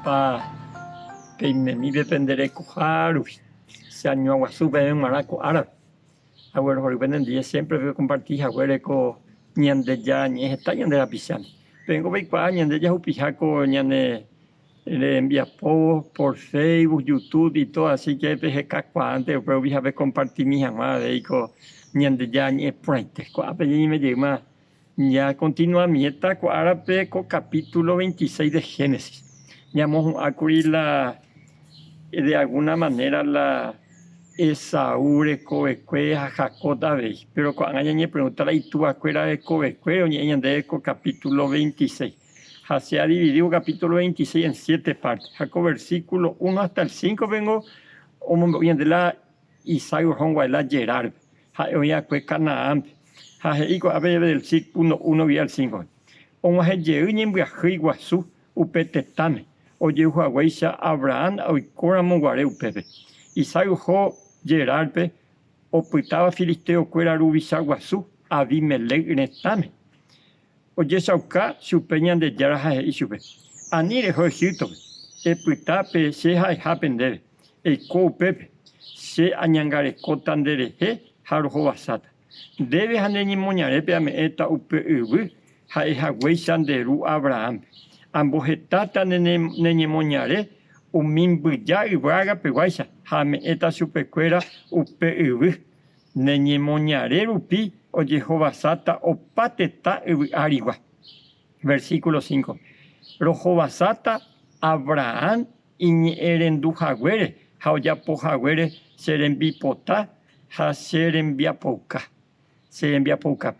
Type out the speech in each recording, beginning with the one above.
pa peimemi dependere cojaru. Se año aguasupe en maraco árabe. Agüero día siempre veo compartir agüero con ñande ya ñe está ñande la pisana. Vengo veicua ñande ya upijaco ñande le envía por Facebook, YouTube y todo, así que peje cacua antes, pero voy a ver compartir mi jamás de ico ñande ya ñe prente. Cuape y me llega ya continúa mi esta cuarape con capítulo 26 de Génesis. Llamamos a cubrir de alguna manera la Esaú de Cobeque a Jacota veis, pero cuando ella me pregunta y tú acuerdas de Cobeque o ñe de capítulo 26. Se ha dividido capítulo 26 en 7 partes. Jacob versículo 1 hasta el 5 vengo hoy en la Isaac Hongwaila Gerard. Hoy a Canaán. Ico a ver del versículo 1 y al 5. Omo he lleuñen viajé guasú upetetame. Oye Huaweixa Abraham hoy cora monguare upepe. Isaac ho Gerard pe oputaba filisteo cuera rubisa guasú Abimelech netame. Oye sauka supeñan de yaraja y supe. Ani de Egipto. E putape se ha hapendere. E ko pepe. Se añangare cotandere he harojo basata. Debe haneni moñarepe ame eta upe ubu. Ha hagüesan de ru Abraham. Ambojetata nene moñare. Umimbuya y vaga peguaisa. Hame eta supercuera upe ubu. Nene moñare rupi. O Jehovasata o pateta arigua. Versículo 5. Rojobasata Abraham y erendu jaguere. Haoyapo jaguere serembipota. Ha serembiapouka. Serembiapouka.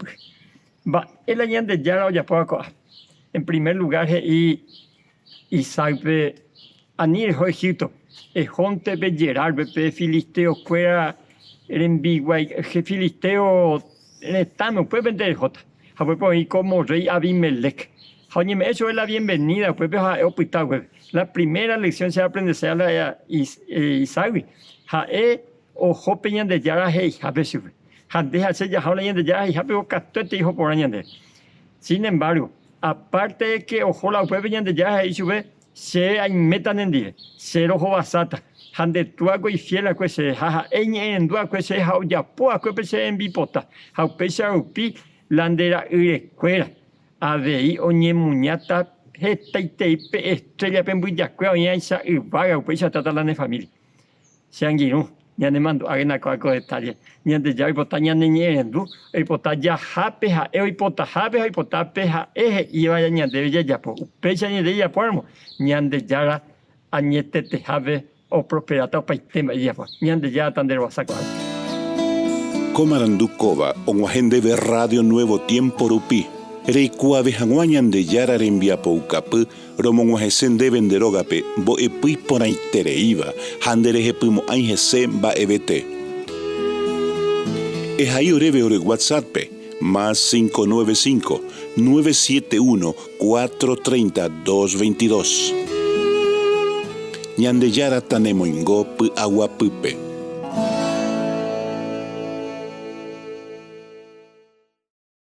Va, el año de Yara Oyapoco. En primer lugar, Isaac Anir Egipto. Ejonte Beyerar, Bepe Filisteo, Cuera, Erembiguay, Filisteo. Estamos, puede vender J. Y como rey Abimelech. Eso es la bienvenida. La primera lección se aprende a la Isaac. Jae o Jopeñan de Yara Hei, Jabesu. Deja ser ya hablan de Yara y Jabeo Catuete hijo por añade. Sin embargo, aparte de que ojo la Jopeñan de Yara y sube, se hay metan en dire. Cero Jobasata. Hande tuago y fiel a que jaja en dua que se hau ya po a que se en bipota hau pesa upi landera urecuera avei oñe muñata hetaite estrella pembuya que oña isa vaga pesa tata la familia sanguino ya ne mando agena co detalle ni de ya ipota ña ne ndu ipota ya jape ja ipota jape ipota peja y vaya ña de ya po pesa ni de ya pormo ña de ya añete te jape o prosperata pa tema ya pues ñande ya tan de wasako Comarandukova onguagende de Radio Nuevo Tiempo Rupi reikua vejanguañan de yara rembiapo ukapu romonguajesen de venderogape bo epui ponaitere iba handere hepumo aingese ba ebete ahí oreve ore WhatsApp más 595 971 430 222 Ñande yara tanemoingo pu agua pupe.